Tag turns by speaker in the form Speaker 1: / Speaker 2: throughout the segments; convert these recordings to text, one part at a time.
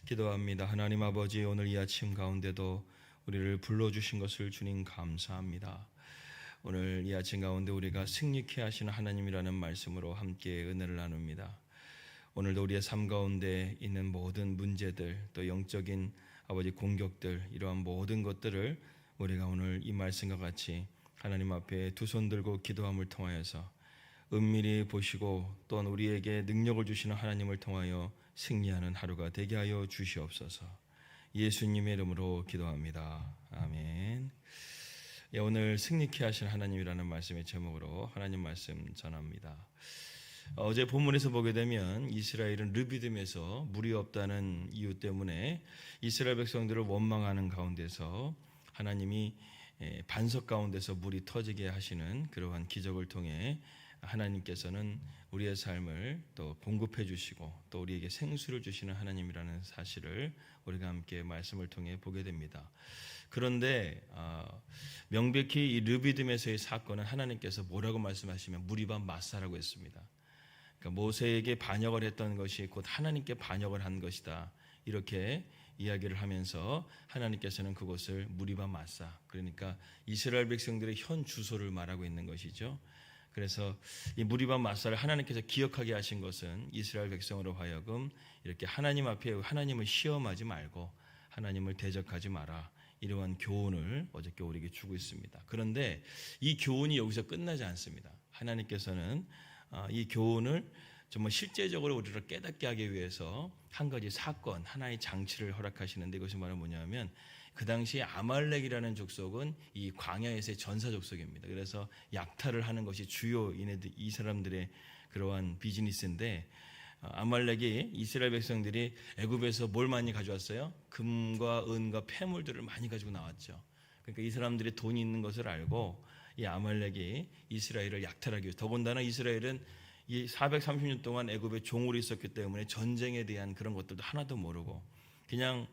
Speaker 1: 기도합니다. 하나님 아버지, 오늘 이 아침 가운데도 우리를 불러주신 것을 주님 감사합니다. 오늘 이 아침 가운데 우리가 승리케 하시는 하나님이라는 말씀으로 함께 은혜를 나눕니다. 오늘도 우리의 삶 가운데 있는 모든 문제들, 또 영적인 아버지 공격들, 이러한 모든 것들을 우리가 오늘 이 말씀과 같이 하나님 앞에 두 손 들고 기도함을 통하여서 은밀히 보시고 또한 우리에게 능력을 주시는 하나님을 통하여 승리하는 하루가 되게 하여 주시옵소서. 예수님의 이름으로 기도합니다. 아멘. 오늘 승리케 하신 하나님이라는 말씀의 제목으로 하나님 말씀 전합니다. 어제 본문에서 보게 되면 이스라엘은 르비딤에서 물이 없다는 이유 때문에 이스라엘 백성들을 원망하는 가운데서 하나님이 반석 가운데서 물이 터지게 하시는 그러한 기적을 통해 하나님께서는 우리의 삶을 또 공급해 주시고 또 우리에게 생수를 주시는 하나님이라는 사실을 우리가 함께 말씀을 통해 보게 됩니다. 그런데 명백히 이 르비딤에서의 사건은 하나님께서 뭐라고 말씀하시면 무리바 마사라고 했습니다. 그러니까 모세에게 반역을 했던 것이 곧 하나님께 반역을 한 것이다, 이렇게 이야기를 하면서 하나님께서는 그것을 무리바 마사, 그러니까 이스라엘 백성들의 현 주소를 말하고 있는 것이죠. 그래서 이 무리바 마사를 하나님께서 기억하게 하신 것은 이스라엘 백성으로 하여금 이렇게 하나님 앞에 하나님을 시험하지 말고 하나님을 대적하지 마라, 이러한 교훈을 어저께 우리에게 주고 있습니다. 그런데 이 교훈이 여기서 끝나지 않습니다. 하나님께서는 이 교훈을 정말 실제적으로 우리를 깨닫게 하기 위해서 한 가지 사건, 하나의 장치를 허락하시는데, 이것이 바로 뭐냐면 그 당시에 아말렉이라는 족속은 이 광야에서의 전사 족속입니다. 그래서 약탈을 하는 것이 주요 이 사람들의 그러한 비즈니스인데, 아말렉이 이스라엘 백성들이 애굽에서 뭘 많이 가져왔어요? 금과 은과 폐물들을 많이 가지고 나왔죠. 그러니까 이 사람들이 돈이 있는 것을 알고 이 아말렉이 이스라엘을 약탈하기 위해서, 더군다나 이스라엘은 이 430년 동안 애굽에 종으로 있었기 때문에 전쟁에 대한 그런 것들도 하나도 모르고 그냥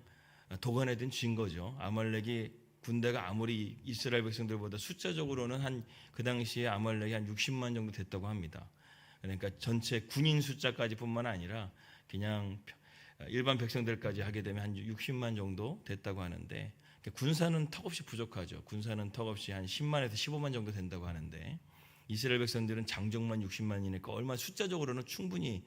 Speaker 1: 도가내든 진 거죠. 아말렉이 군대가 아무리 이스라엘 백성들보다 숫자적으로는 그 당시에 아말렉이 한 60만 정도 됐다고 합니다. 그러니까 전체 군인 숫자까지 뿐만 아니라 그냥 일반 백성들까지 하게 되면 한 60만 정도 됐다고 하는데, 군사는 턱없이 부족하죠. 군사는 턱없이 한 10만에서 15만 정도 된다고 하는데, 이스라엘 백성들은 장정만 60만이니까 얼마 숫자적으로는 충분히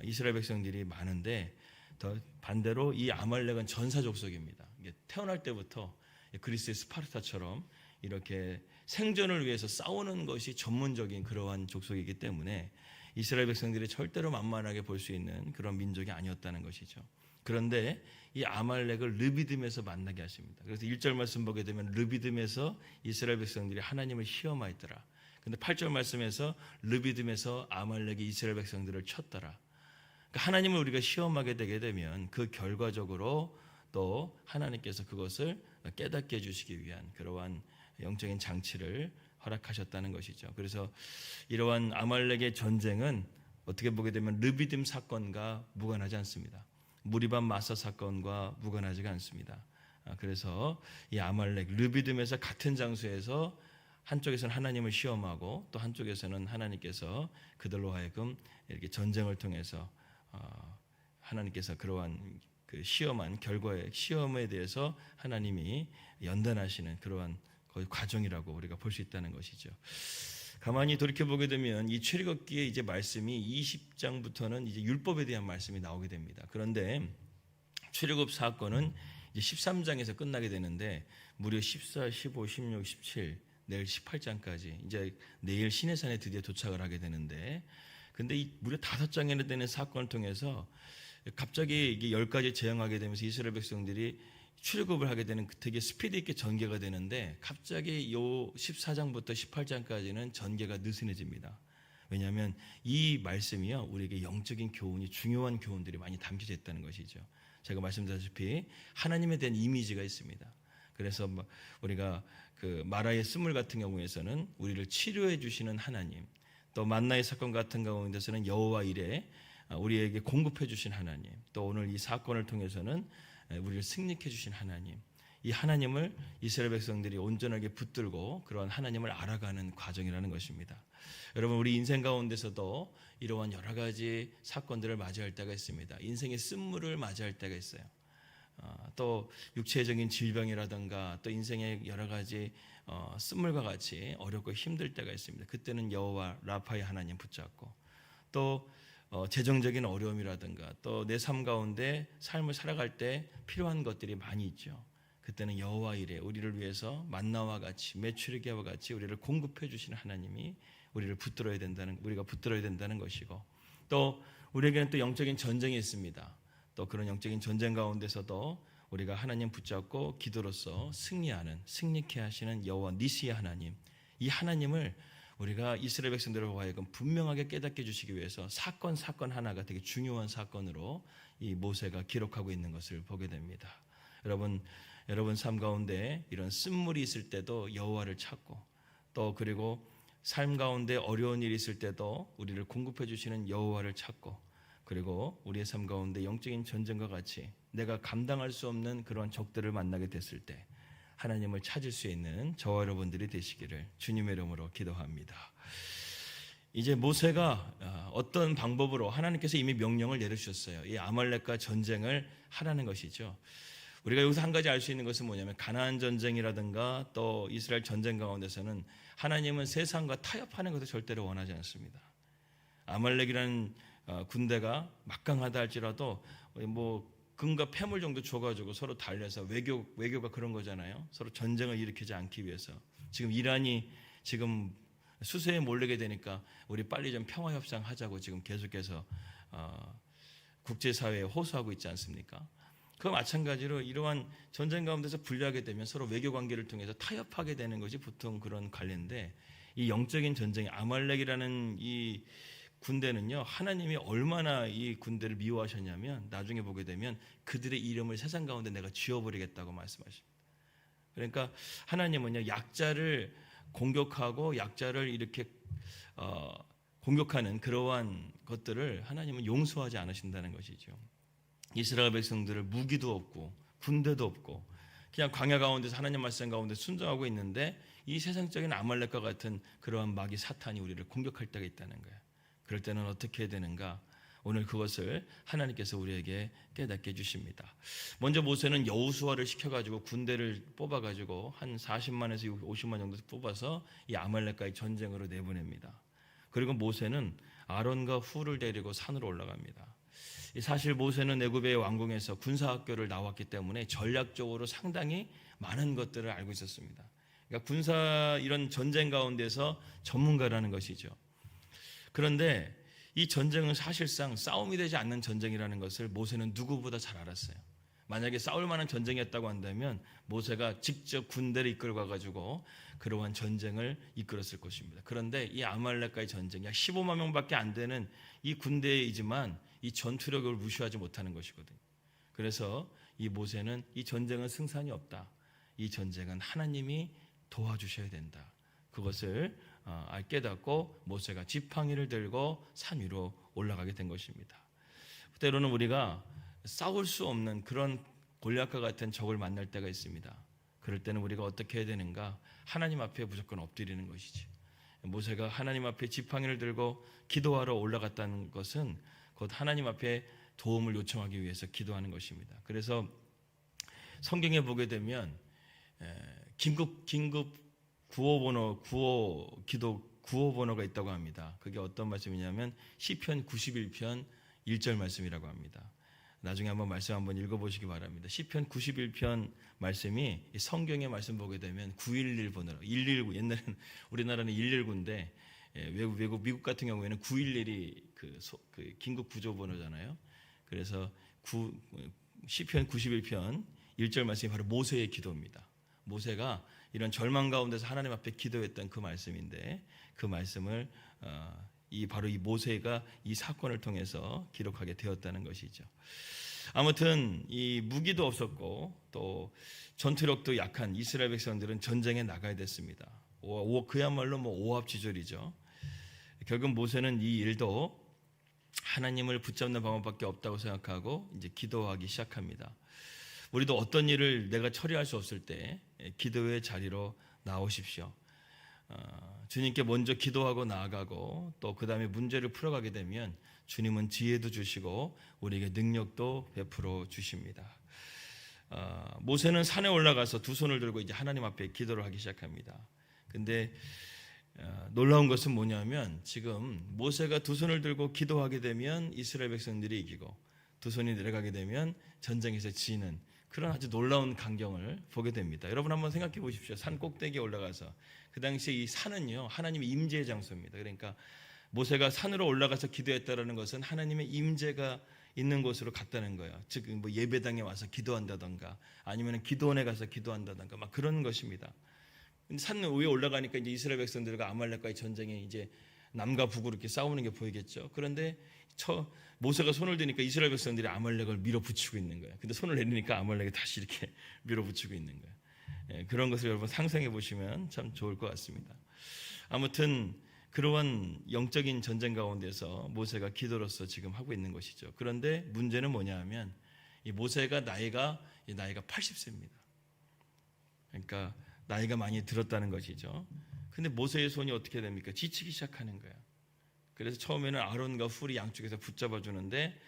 Speaker 1: 이스라엘 백성들이 많은데, 더 반대로 이 아말렉은 전사 족속입니다. 태어날 때부터 그리스의 스파르타처럼 이렇게 생존을 위해서 싸우는 것이 전문적인 그러한 족속이기 때문에 이스라엘 백성들이 절대로 만만하게 볼 수 있는 그런 민족이 아니었다는 것이죠. 그런데 이 아말렉을 르비딤에서 만나게 하십니다. 그래서 1절 말씀 보게 되면 르비딤에서 이스라엘 백성들이 하나님을 시험하였더라. 근데 8절 말씀에서 르비딤에서 아말렉이 이스라엘 백성들을 쳤더라. 그러니까 하나님을 우리가 시험하게 되게 되면 그 결과적으로 또 하나님께서 그것을 깨닫게 해주시기 위한 그러한 영적인 장치를 허락하셨다는 것이죠. 그래서 이러한 아말렉의 전쟁은 어떻게 보게 되면 르비딤 사건과 무관하지 않습니다. 무리바 마사 사건과 무관하지가 않습니다. 그래서 이 아말렉 르비딤에서 같은 장소에서 한쪽에서는 하나님을 시험하고 또 한쪽에서는 하나님께서 그들로 하여금 이렇게 전쟁을 통해서 하나님께서 그러한 그 시험한 결과의 시험에 대해서 하나님이 연단하시는 그러한 거의 과정이라고 우리가 볼 수 있다는 것이죠. 가만히 돌이켜 보게 되면 이 출애굽기의 이제 말씀이 20장부터는 이제 율법에 대한 말씀이 나오게 됩니다. 그런데 출애굽 사건은 이제 13장에서 끝나게 되는데 무려 14, 15, 16, 17, 내일 18장까지 이제 내일 시내산에 드디어 도착을 하게 되는데, 근데 이 무려 5장이나 되는 사건을 통해서 갑자기 이게 10가지 재앙하게 되면서 이스라엘 백성들이 출애굽을 하게 되는 되게 스피드 있게 전개가 되는데, 갑자기 요 14장부터 18장까지는 전개가 느슨해집니다. 왜냐하면 이 말씀이요, 우리에게 영적인 교훈이, 중요한 교훈들이 많이 담겨져 있다는 것이죠. 제가 말씀드렸다시피 하나님에 대한 이미지가 있습니다. 그래서 우리가 그 마라의 스물 같은 경우에서는 우리를 치료해 주시는 하나님, 또 만나의 사건 같은 가운데서는 여호와 이레, 우리에게 공급해 주신 하나님, 또 오늘 이 사건을 통해서는 우리를 승리케 주신 하나님, 이 하나님을 이스라엘 백성들이 온전하게 붙들고 그런 하나님을 알아가는 과정이라는 것입니다. 여러분, 우리 인생 가운데서도 이러한 여러 가지 사건들을 맞이할 때가 있습니다. 인생의 쓴물을 맞이할 때가 있어요. 또 육체적인 질병이라든가 또 인생의 여러 가지 쓴물과 같이 어렵고 힘들 때가 있습니다. 그때는 여호와 라파의 하나님 붙잡고, 또 재정적인 어려움이라든가 또 내 삶 가운데 삶을 살아갈 때 필요한 것들이 많이 있죠. 그때는 여호와 이레, 우리를 위해서 만나와 같이 메추리게와 같이 우리를 공급해 주시는 하나님이 우리가 붙들어야 된다는 것이고, 또 우리에게는 또 영적인 전쟁이 있습니다. 또 그런 영적인 전쟁 가운데서도 우리가 하나님 붙잡고 기도로서 승리케 하시는 여호와 니시의 하나님, 이 하나님을 우리가 이스라엘 백성들과 하여금 분명하게 깨닫게 해주시기 위해서 사건 하나가 되게 중요한 사건으로 이 모세가 기록하고 있는 것을 보게 됩니다. 여러분 삶 가운데 이런 쓴물이 있을 때도 여호와를 찾고, 또 그리고 삶 가운데 어려운 일이 있을 때도 우리를 공급해 주시는 여호와를 찾고, 그리고 우리의 삶 가운데 영적인 전쟁과 같이 내가 감당할 수 없는 그런 적들을 만나게 됐을 때 하나님을 찾을 수 있는 저와 여러분들이 되시기를 주님의 이름으로 기도합니다. 이제 모세가 어떤 방법으로 하나님께서 이미 명령을 내려주셨어요. 이 아말렉과 전쟁을 하라는 것이죠. 우리가 여기서 한 가지 알 수 있는 것은 뭐냐면, 가나안 전쟁이라든가 또 이스라엘 전쟁 가운데서는 하나님은 세상과 타협하는 것을 절대로 원하지 않습니다. 아말렉이라는 군대가 막강하다 할지라도 뭐 금과 폐물 정도 줘가지고 서로 달려서 외교가 그런 거잖아요. 서로 전쟁을 일으키지 않기 위해서. 지금 이란이 지금 수세에 몰리게 되니까 우리 빨리 좀 평화 협상 하자고 지금 계속해서 국제사회에 호소하고 있지 않습니까? 그와 마찬가지로 이러한 전쟁 가운데서 분리하게 되면 서로 외교 관계를 통해서 타협하게 되는 것이 보통 그런 관례인데, 이 영적인 전쟁 아말렉이라는 이 군대는요, 하나님이 얼마나 이 군대를 미워하셨냐면 나중에 보게 되면 그들의 이름을 세상 가운데 내가 지워버리겠다고 말씀하십니다. 그러니까 하나님은요, 약자를 공격하고 약자를 이렇게 공격하는 그러한 것들을 하나님은 용서하지 않으신다는 것이죠. 이스라엘 백성들을 무기도 없고 군대도 없고 그냥 광야 가운데서 하나님 말씀 가운데 순종하고 있는데, 이 세상적인 아말렉과 같은 그러한 마귀 사탄이 우리를 공격할 때가 있다는 거예요. 그럴 때는 어떻게 해야 되는가? 오늘 그것을 하나님께서 우리에게 깨닫게 해주십니다. 먼저 모세는 여호수아를 시켜가지고 군대를 뽑아가지고 한 40만에서 50만 정도 뽑아서 이 아말렉과의 전쟁으로 내보냅니다. 그리고 모세는 아론과 훌을 데리고 산으로 올라갑니다. 사실 모세는 애굽의 왕궁에서 군사학교를 나왔기 때문에 전략적으로 상당히 많은 것들을 알고 있었습니다. 그러니까 군사 이런 전쟁 가운데서 전문가라는 것이죠. 그런데 이 전쟁은 사실상 싸움이 되지 않는 전쟁이라는 것을 모세는 누구보다 잘 알았어요. 만약에 싸울 만한 전쟁이었다고 한다면 모세가 직접 군대를 이끌고 가지고 그러한 전쟁을 이끌었을 것입니다. 그런데 이 아말렉과의 전쟁, 약 15만 명밖에 안 되는 이 군대이지만 이 전투력을 무시하지 못하는 것이거든요. 그래서 이 모세는 이 전쟁은 승산이 없다. 이 전쟁은 하나님이 도와주셔야 된다. 그것을 깨닫고 모세가 지팡이를 들고 산 위로 올라가게 된 것입니다. 때로는 우리가 싸울 수 없는 그런 골리앗과 같은 적을 만날 때가 있습니다. 그럴 때는 우리가 어떻게 해야 되는가? 하나님 앞에 무조건 엎드리는 것이지. 모세가 하나님 앞에 지팡이를 들고 기도하러 올라갔다는 것은 곧 하나님 앞에 도움을 요청하기 위해서 기도하는 것입니다. 그래서 성경에 보게 되면 긴급 구호 번호가 있다고 합니다. 그게 어떤 말씀이냐면 시편 91편 1절 말씀이라고 합니다. 나중에 한번 말씀 한번 읽어보시기 바랍니다. 시편 91편 말씀이 성경의 말씀 보게 되면 911 번호로 119, 옛날에는 우리나라는 119인데 미국 같은 경우에는 911이 그 긴급 구조 번호잖아요. 그래서 시편 91편 1절 말씀이 바로 모세의 기도입니다. 모세가 이런 절망 가운데서 하나님 앞에 기도했던 그 말씀인데, 그 말씀을 바로 이 모세가 이 사건을 통해서 기록하게 되었다는 것이죠. 아무튼 이 무기도 없었고 또 전투력도 약한 이스라엘 백성들은 전쟁에 나가야 됐습니다. 그야말로 오합지졸이죠. 결국 모세는 이 일도 하나님을 붙잡는 방법밖에 없다고 생각하고 이제 기도하기 시작합니다. 우리도 어떤 일을 내가 처리할 수 없을 때 기도의 자리로 나오십시오. 주님께 먼저 기도하고 나아가고 또 그 다음에 문제를 풀어가게 되면 주님은 지혜도 주시고 우리에게 능력도 베풀어 주십니다. 모세는 산에 올라가서 두 손을 들고 이제 하나님 앞에 기도를 하기 시작합니다. 근데 놀라운 것은 뭐냐면 지금 모세가 두 손을 들고 기도하게 되면 이스라엘 백성들이 이기고 두 손이 내려가게 되면 전쟁에서 지는 그런 아주 놀라운 광경을 보게 됩니다. 여러분 한번 생각해 보십시오. 산 꼭대기에 올라가서 그 당시에 이 산은요 하나님의 임재의 장소입니다. 그러니까 모세가 산으로 올라가서 기도했다라는 것은 하나님의 임재가 있는 곳으로 갔다는 거예요. 즉 뭐 예배당에 와서 기도한다던가 아니면 기도원에 가서 기도한다던가 막 그런 것입니다. 산 위에 올라가니까 이제 이스라엘 백성들과 아말렉과의 전쟁에 이제 남과 북으로 이렇게 싸우는 게 보이겠죠. 그런데 모세가 손을 드니까 이스라엘 백성들이 아말렉을 밀어붙이고 있는 거예요. 근데 손을 내리니까 아말렉이 다시 이렇게 밀어붙이고 있는 거예요. 그런 것을 여러분 상상해 보시면 참 좋을 것 같습니다. 아무튼 그러한 영적인 전쟁 가운데서 모세가 기도로서 지금 하고 있는 것이죠. 그런데 문제는 뭐냐 하면 이 모세가 나이가 80세입니다. 그러니까 나이가 많이 들었다는 것이죠. 근데 모세의 손이 어떻게 됩니까? 지치기 시작하는 거예요. 그래서 처음에는 아론과 훌이 양쪽에서 붙잡아 주는데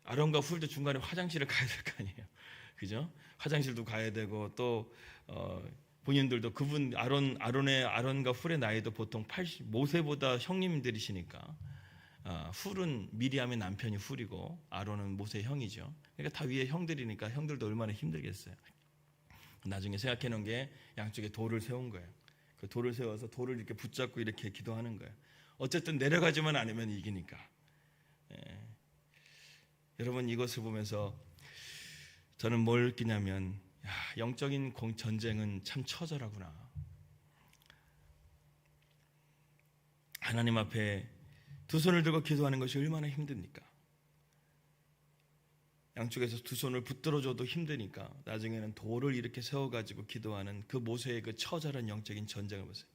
Speaker 1: 아론과 훌도 중간에 화장실을 가야 될 거 아니에요. 그죠? 화장실도 가야 되고 또 본인들도 그분 아론과 훌의 나이도 보통 80 모세보다 형님들이시니까 훌은 미리암의 남편이 훌이고 아론은 모세의 형이죠. 그러니까 다 위에 형들이니까 형들도 얼마나 힘들겠어요. 나중에 생각해 놓은 게 양쪽에 돌을 세운 거예요. 그 돌을 세워서 돌을 이렇게 붙잡고 이렇게 기도하는 거예요. 어쨌든 내려가지만 않으면 이기니까. 여러분 이것을 보면서 저는 뭘 느끼냐면 영적인 전쟁은 참 처절하구나. 하나님 앞에 두 손을 들고 기도하는 것이 얼마나 힘듭니까? 양쪽에서 두 손을 붙들어줘도 힘드니까 나중에는 돌을 이렇게 세워가지고 기도하는 그 모세의 그 처절한 영적인 전쟁을 보세요.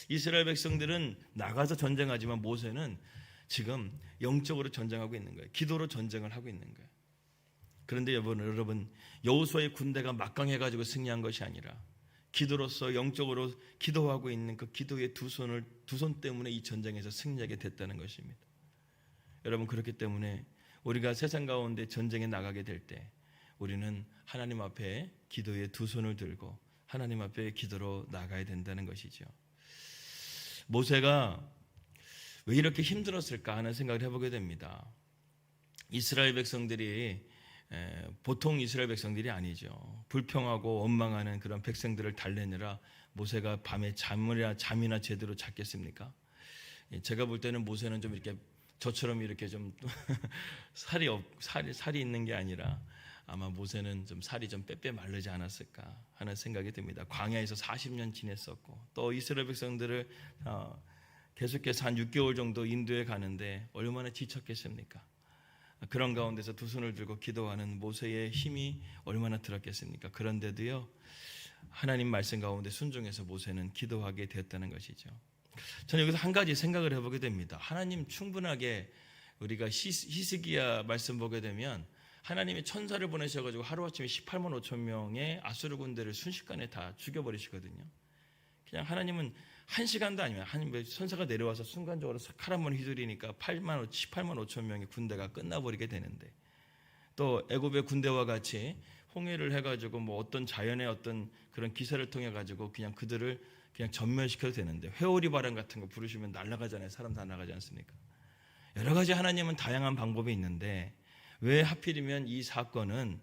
Speaker 1: 이스라엘 백성들은 나가서 전쟁하지만 모세는 지금 영적으로 전쟁하고 있는 거예요. 기도로 전쟁을 하고 있는 거예요. 그런데 여러분 여호수아의 군대가 막강해가지고 승리한 것이 아니라 기도로서 영적으로 기도하고 있는 그 기도의 두 손 때문에 이 전쟁에서 승리하게 됐다는 것입니다. 여러분 그렇기 때문에 우리가 세상 가운데 전쟁에 나가게 될 때 우리는 하나님 앞에 기도의 두 손을 들고 하나님 앞에 기도로 나가야 된다는 것이죠. 모세가 왜 이렇게 힘들었을까 하는 생각을 해보게 됩니다. 이스라엘 백성들이 보통 이스라엘 백성들이 아니죠. 불평하고 원망하는 그런 백성들을 달래느라 모세가 밤에 잠이나 제대로 잤겠습니까? 제가 볼 때는 모세는 좀 이렇게 저처럼 이렇게 좀 살이 있는 게 아니라 아마 모세는 좀 살이 좀 빼빼 마르지 않았을까 하는 생각이 듭니다. 광야에서 40년 지냈었고 또 이스라엘 백성들을 계속해서 한 6개월 정도 인도에 가는데 얼마나 지쳤겠습니까? 그런 가운데서 두 손을 들고 기도하는 모세의 힘이 얼마나 들었겠습니까? 그런데도요 하나님 말씀 가운데 순종해서 모세는 기도하게 됐다는 것이죠. 저는 여기서 한 가지 생각을 해보게 됩니다. 하나님 충분하게 우리가 히스기야 말씀 보게 되면 하나님이 천사를 보내셔가지고 하루아침에 18만 5천 명의 아수르 군대를 순식간에 다 죽여버리시거든요. 그냥 하나님은 한 시간도 아니면 천사가 내려와서 순간적으로 칼 한 번 휘두르니까 18만 5천 명의 군대가 끝나버리게 되는데 또 애굽의 군대와 같이 홍해를 해가지고 뭐 어떤 자연의 어떤 그런 기사를 통해 가지고 그냥 그들을 그냥 전멸시켜도 되는데 회오리 바람 같은 거 부르시면 날아가잖아요. 사람 다 나가지 않습니까? 여러 가지 하나님은 다양한 방법이 있는데 왜 하필이면 이 사건은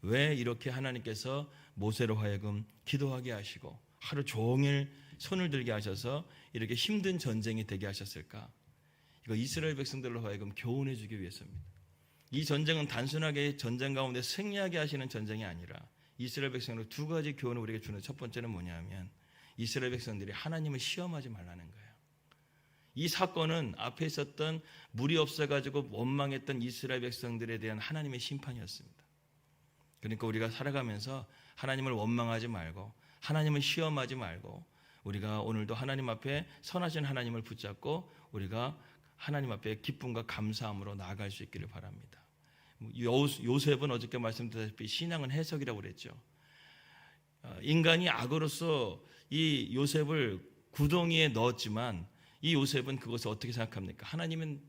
Speaker 1: 왜 이렇게 하나님께서 모세로 하여금 기도하게 하시고 하루 종일 손을 들게 하셔서 이렇게 힘든 전쟁이 되게 하셨을까? 이거 이스라엘 백성들로 하여금 교훈해 주기 위해서입니다. 이 전쟁은 단순하게 전쟁 가운데 승리하게 하시는 전쟁이 아니라 이스라엘 백성으로 두 가지 교훈을 우리에게 주는 첫 번째는 뭐냐면 이스라엘 백성들이 하나님을 시험하지 말라는 거예요. 이 사건은 앞에 있었던 물이 없어가지고 원망했던 이스라엘 백성들에 대한 하나님의 심판이었습니다. 그러니까 우리가 살아가면서 하나님을 원망하지 말고 하나님을 시험하지 말고 우리가 오늘도 하나님 앞에 선하신 하나님을 붙잡고 우리가 하나님 앞에 기쁨과 감사함으로 나아갈 수 있기를 바랍니다. 요셉은 어저께 말씀드렸다시피 신앙은 해석이라고 그랬죠. 인간이 악으로서 이 요셉을 구덩이에 넣었지만 이 요셉은 그것을 어떻게 생각합니까? 하나님은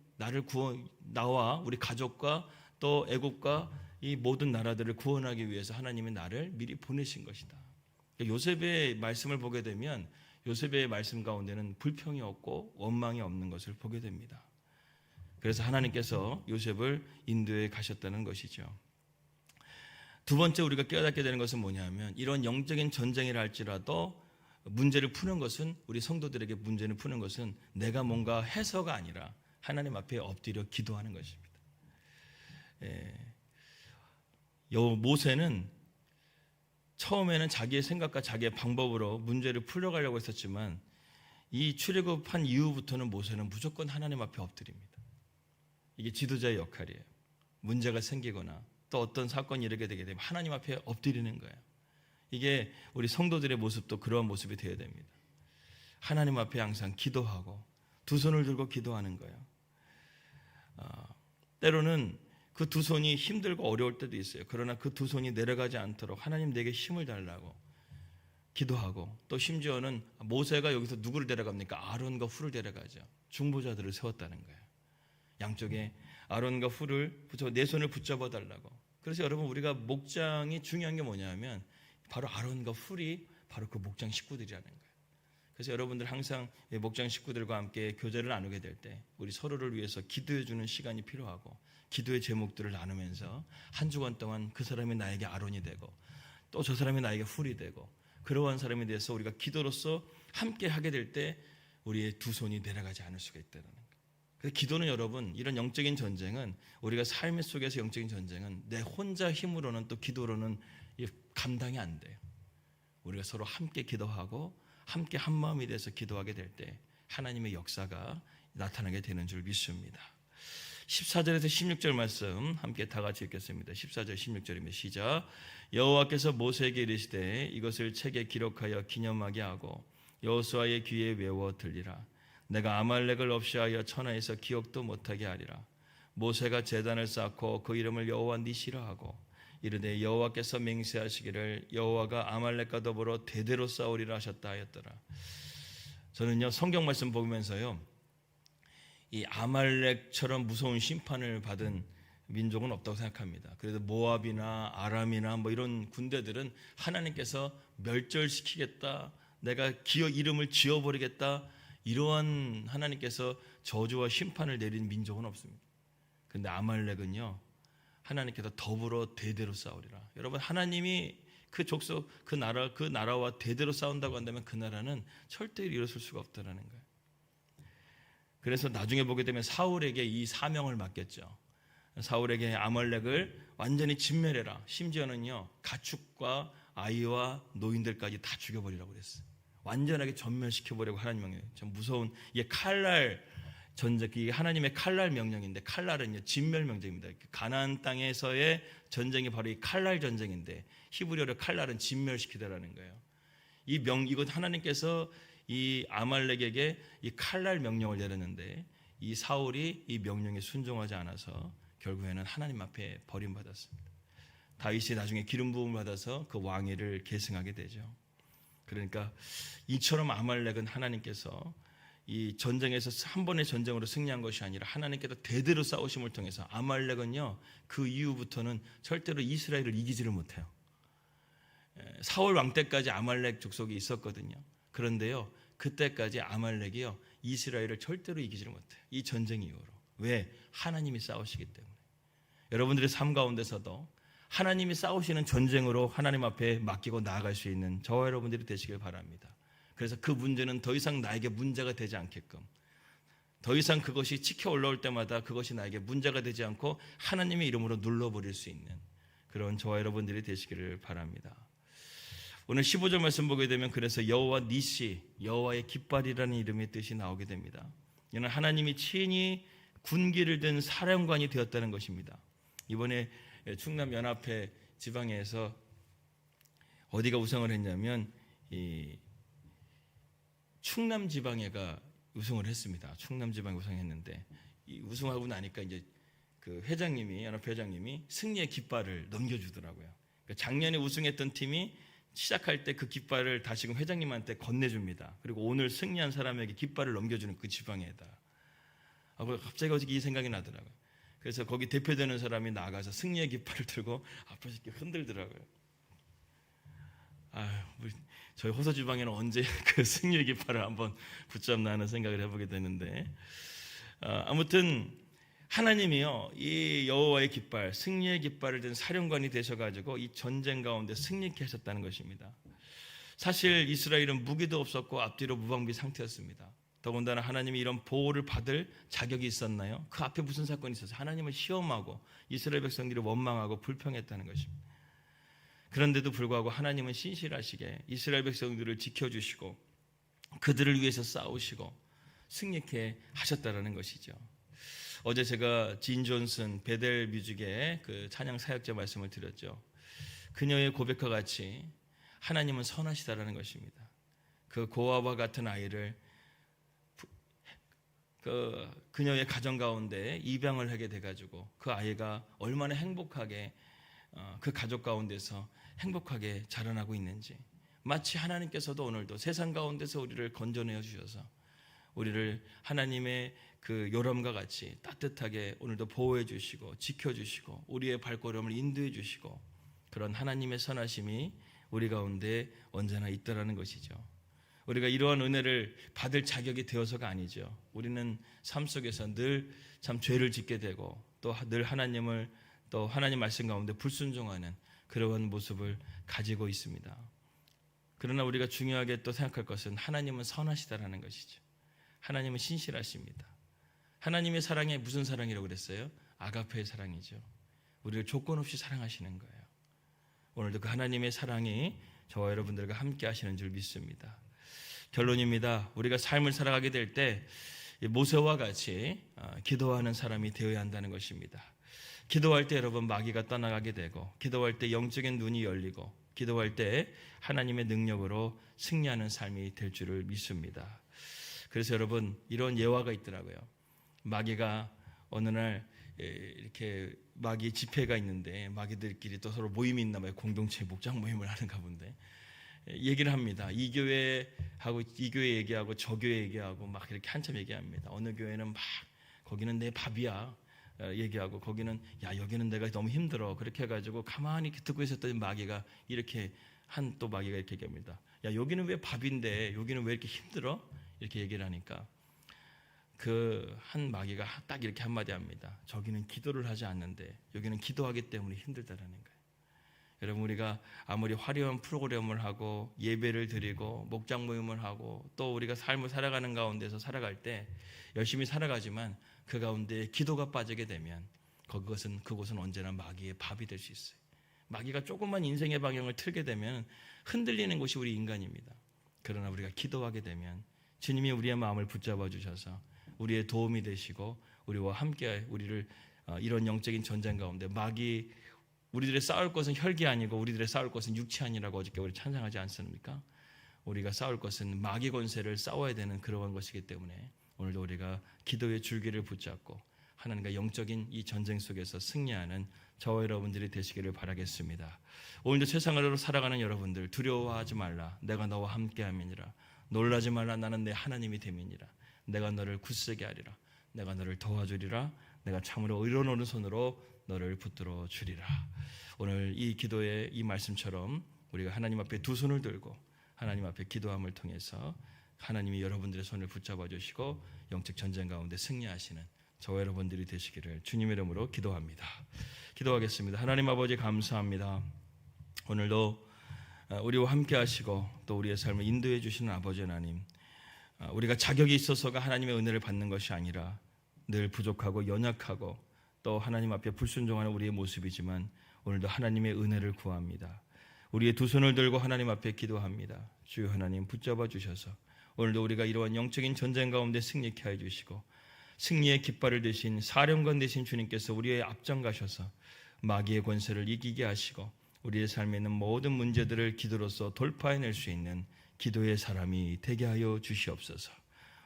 Speaker 1: 나와 우리 가족과 또 애국과 이 모든 나라들을 구원하기 위해서 하나님은 나를 미리 보내신 것이다. 요셉의 말씀을 보게 되면 요셉의 말씀 가운데는 불평이 없고 원망이 없는 것을 보게 됩니다. 그래서 하나님께서 요셉을 인도에 가셨다는 것이죠. 두 번째 우리가 깨닫게 되는 것은 뭐냐면 이런 영적인 전쟁이라 할지라도 문제를 푸는 것은 우리 성도들에게 문제를 푸는 것은 내가 뭔가 해서가 아니라 하나님 앞에 엎드려 기도하는 것입니다. 모세는 처음에는 자기의 생각과 자기의 방법으로 문제를 풀어가려고 했었지만 이 출애굽한 이후부터는 모세는 무조건 하나님 앞에 엎드립니다. 이게 지도자의 역할이에요. 문제가 생기거나 또 어떤 사건이 일어나게 되게 되면 하나님 앞에 엎드리는 거예요. 이게 우리 성도들의 모습도 그러한 모습이 되어야 됩니다. 하나님 앞에 항상 기도하고 두 손을 들고 기도하는 거예요. 때로는 그 두 손이 힘들고 어려울 때도 있어요. 그러나 그 두 손이 내려가지 않도록 하나님 내게 힘을 달라고 기도하고 또 심지어는 모세가 여기서 누구를 데려갑니까? 아론과 훌을 데려가죠. 중보자들을 세웠다는 거예요. 양쪽에 아론과 훌을 내 손을 붙잡아 달라고. 그래서 여러분 우리가 목장이 중요한 게 뭐냐면 바로 아론과 훌이 바로 그 목장 식구들이라는 거예요. 그래서 여러분들 항상 목장 식구들과 함께 교제를 나누게 될 때 우리 서로를 위해서 기도해 주는 시간이 필요하고 기도의 제목들을 나누면서 한 주간 동안 그 사람이 나에게 아론이 되고 또 저 사람이 나에게 훌이 되고 그러한 사람에 대해서 우리가 기도로서 함께 하게 될 때 우리의 두 손이 내려가지 않을 수가 있다는 거예요. 그래서 기도는 여러분 이런 영적인 전쟁은 우리가 삶 속에서 영적인 전쟁은 내 혼자 힘으로는 또 기도로는 감당이 안 돼요. 우리가 서로 함께 기도하고 함께 한 마음이 돼서 기도하게 될 때 하나님의 역사가 나타나게 되는 줄 믿습니다. 14절에서 16절 말씀 함께 다 같이 읽겠습니다. 14절 16절입니다. 시작. 여호와께서 모세에게 이르시되 이것을 책에 기록하여 기념하게 하고 여호수아의 귀에 외워 들리라. 내가 아말렉을 없이 하여 천하에서 기억도 못하게 하리라. 모세가 제단을 쌓고 그 이름을 여호와 니시라 하고 이르되 여호와께서 맹세하시기를 여호와가 아말렉과 더불어 대대로 싸우리라 하셨다 하였더라. 저는요 성경 말씀 보면서요 이 아말렉처럼 무서운 심판을 받은 민족은 없다고 생각합니다. 그래도 모압이나 아람이나 뭐 이런 군대들은 하나님께서 멸절시키겠다, 내가 이름을 지어버리겠다, 이러한 하나님께서 저주와 심판을 내린 민족은 없습니다. 그런데 아말렉은요 하나님께서 더불어 대대로 싸우리라. 여러분 하나님이 그 족속 그 나라와 대대로 싸운다고 한다면 그 나라는 절대로 일어설 수가 없다는 거예요. 그래서 나중에 보게 되면 사울에게 이 사명을 맡겼죠. 사울에게 아말렉을 완전히 진멸해라. 심지어는요 가축과 아이와 노인들까지 다 죽여버리라고 그랬어요. 완전하게 전멸시켜버리고 하나님 명령. 참 무서운 이게 칼날 전쟁, 이게 하나님의 칼날 명령인데 칼날은요 진멸 명령입니다. 가나안 땅에서의 전쟁이 바로 이 칼날 전쟁인데 히브리어로 칼날은 진멸시키다라는 거예요. 이것 하나님께서 이 아말렉에게 이 칼날 명령을 내렸는데 이 사울이 이 명령에 순종하지 않아서 결국에는 하나님 앞에 버림받았습니다. 다윗이 나중에 기름 부음을 받아서 그 왕위를 계승하게 되죠. 그러니까 이처럼 아말렉은 하나님께서 이 전쟁에서 한 번의 전쟁으로 승리한 것이 아니라 하나님께서 대대로 싸우심을 통해서 아말렉은요 그 이후부터는 절대로 이스라엘을 이기지를 못해요. 사울 왕 때까지 아말렉 족속이 있었거든요. 그런데요 그때까지 아말렉이요 이스라엘을 절대로 이기지를 못해요. 이 전쟁 이후로. 왜? 하나님이 싸우시기 때문에. 여러분들의 삶 가운데서도 하나님이 싸우시는 전쟁으로 하나님 앞에 맡기고 나아갈 수 있는 저와 여러분들이 되시길 바랍니다. 그래서 그 문제는 더 이상 나에게 문제가 되지 않게끔, 더 이상 그것이 치켜 올라올 때마다 그것이 나에게 문제가 되지 않고 하나님의 이름으로 눌러버릴 수 있는 그런 저와 여러분들이 되시기를 바랍니다. 오늘 15절 말씀 보게 되면 그래서 여호와 니시, 여호와의 깃발이라는 이름의 뜻이 나오게 됩니다. 이는 하나님이 친히 군기를 든 사령관이 되었다는 것입니다. 이번에 충남연합회 지방에서 어디가 우승을 했냐면 이 충남지방회가 우승을 했습니다. 충남지방이 우승했는데 이 우승하고 나니까 이제 그 회장님이, 연합회장님이 승리의 깃발을 넘겨주더라고요. 그러니까 작년에 우승했던 팀이 시작할 때 그 깃발을 다시금 회장님한테 건네줍니다. 그리고 오늘 승리한 사람에게 깃발을 넘겨주는 그 지방에다. 갑자기 어저께 이 생각이 나더라고요. 그래서 거기 대표되는 사람이 나가서 승리의 깃발을 들고 앞에서 이렇게 흔들더라고요. 저희 호서 지방에는 언제 그 승리의 깃발을 한번 붙잡나 하는 생각을 해보게 되는데, 아무튼 하나님이요, 이 여호와의 깃발, 승리의 깃발을 든 사령관이 되셔가지고 이 전쟁 가운데 승리케 하셨다는 것입니다. 사실 이스라엘은 무기도 없었고 앞뒤로 무방비 상태였습니다. 더군다나 하나님이 이런 보호를 받을 자격이 있었나요? 그 앞에 무슨 사건이 있었어요? 하나님을 시험하고 이스라엘 백성들이 원망하고 불평했다는 것입니다. 그런데도 불구하고 하나님은 신실하시게 이스라엘 백성들을 지켜주시고 그들을 위해서 싸우시고 승리케 하셨다는 것이죠. 어제 제가 진 존슨 베델 뮤직의 그 찬양 사역자 말씀을 드렸죠. 그녀의 고백과 같이 하나님은 선하시다라는 것입니다. 그 고아와 같은 아이를 그녀의 가정 가운데 입양을 하게 돼가지고 그 아이가 얼마나 행복하게 그 가족 가운데서 행복하게 자라나고 있는지, 마치 하나님께서도 오늘도 세상 가운데서 우리를 건져내어 주셔서 우리를 하나님의 그 요람과 같이 따뜻하게 오늘도 보호해 주시고 지켜주시고 우리의 발걸음을 인도해 주시고 그런 하나님의 선하심이 우리 가운데 언제나 있다라는 것이죠. 우리가 이러한 은혜를 받을 자격이 되어서가 아니죠. 우리는 삶 속에서 늘 참 죄를 짓게 되고 또 늘 하나님을 또 하나님 말씀 가운데 불순종하는 그러한 모습을 가지고 있습니다. 그러나 우리가 중요하게 또 생각할 것은 하나님은 선하시다라는 것이죠. 하나님은 신실하십니다. 하나님의 사랑이 무슨 사랑이라고 그랬어요? 아가페의 사랑이죠. 우리를 조건 없이 사랑하시는 거예요. 오늘도 그 하나님의 사랑이 저와 여러분들과 함께 하시는 줄 믿습니다. 결론입니다. 우리가 삶을 살아가게 될 때 모세와 같이 기도하는 사람이 되어야 한다는 것입니다. 기도할 때 여러분 마귀가 떠나가게 되고, 기도할 때 영적인 눈이 열리고, 기도할 때 하나님의 능력으로 승리하는 삶이 될 줄을 믿습니다. 그래서 여러분 이런 예화가 있더라고요. 마귀가 어느 날 이렇게 마귀 집회가 있는데 마귀들끼리 또 서로 모임이 있나 봐요. 공동체 목장 모임을 하는가 본데 얘기를 합니다. 이 교회하고 이 교회 얘기하고 저 교회 얘기하고 막 이렇게 한참 얘기합니다. 어느 교회는 막 거기는 내 밥이야 얘기하고, 거기는 야 여기는 내가 너무 힘들어 그렇게 해가지고 가만히 듣고 있었더니 마귀가 이렇게 또 마귀가 이렇게 얘기합니다. 야 여기는 왜 밥인데 여기는 왜 이렇게 힘들어? 이렇게 얘기를 하니까 그 한 마귀가 딱 이렇게 한마디 합니다. 저기는 기도를 하지 않는데 여기는 기도하기 때문에 힘들다라는 거예요. 여러분 우리가 아무리 화려한 프로그램을 하고 예배를 드리고 목장 모임을 하고 또 우리가 삶을 살아가는 가운데서 살아갈 때 열심히 살아가지만 그 가운데 기도가 빠지게 되면 그곳은 언제나 마귀의 밥이 될 수 있어요. 마귀가 조금만 인생의 방향을 틀게 되면 흔들리는 것이 우리 인간입니다. 그러나 우리가 기도하게 되면 주님이 우리의 마음을 붙잡아 주셔서 우리의 도움이 되시고 우리와 함께 우리를 이런 영적인 전쟁 가운데 우리들의 싸울 것은 혈기 아니고 우리들의 싸울 것은 육체 아니라고 어저께 우리 찬양하지 않습니까? 우리가 싸울 것은 마귀 권세를 싸워야 되는 그러한 것이기 때문에 오늘도 우리가 기도의 줄기를 붙잡고 하나님과 영적인 이 전쟁 속에서 승리하는 저와 여러분들이 되시기를 바라겠습니다. 오늘도 세상으로 살아가는 여러분들 두려워하지 말라. 내가 너와 함께함이니라. 놀라지 말라. 나는 내 하나님이 됨이니라. 내가 너를 굳세게 하리라. 내가 너를 도와주리라. 내가 참으로 의로운 오른손으로 너를 붙들어 주리라. 오늘 이 기도의 이 말씀처럼 우리가 하나님 앞에 두 손을 들고 하나님 앞에 기도함을 통해서 하나님이 여러분들의 손을 붙잡아 주시고 영적 전쟁 가운데 승리하시는 저와 여러분들이 되시기를 주님의 이름으로 기도합니다. 기도하겠습니다. 하나님 아버지 감사합니다. 오늘도 우리와 함께 하시고 또 우리의 삶을 인도해 주시는 아버지 하나님, 우리가 자격이 있어서가 하나님의 은혜를 받는 것이 아니라 늘 부족하고 연약하고 또 하나님 앞에 불순종하는 우리의 모습이지만 오늘도 하나님의 은혜를 구합니다. 우리의 두 손을 들고 하나님 앞에 기도합니다. 주여 하나님 붙잡아 주셔서 오늘도 우리가 이러한 영적인 전쟁 가운데 승리케 하여 주시고 승리의 깃발을 대신 사령관 되신 주님께서 우리의 앞장 가셔서 마귀의 권세를 이기게 하시고 우리의 삶에 있는 모든 문제들을 기도로서 돌파해낼 수 있는 기도의 사람이 되게 하여 주시옵소서.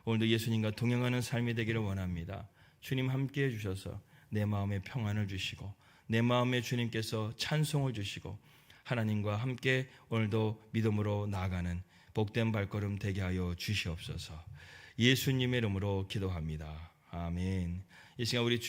Speaker 1: 오늘도 예수님과 동행하는 삶이 되기를 원합니다. 주님 함께해 주셔서 내 마음에 평안을 주시고 내 마음에 주님께서 찬송을 주시고 하나님과 함께 오늘도 믿음으로 나아가는 복된 발걸음 되게 하여 주시옵소서. 예수님의 이름으로 기도합니다. 아멘. 이 시간 우리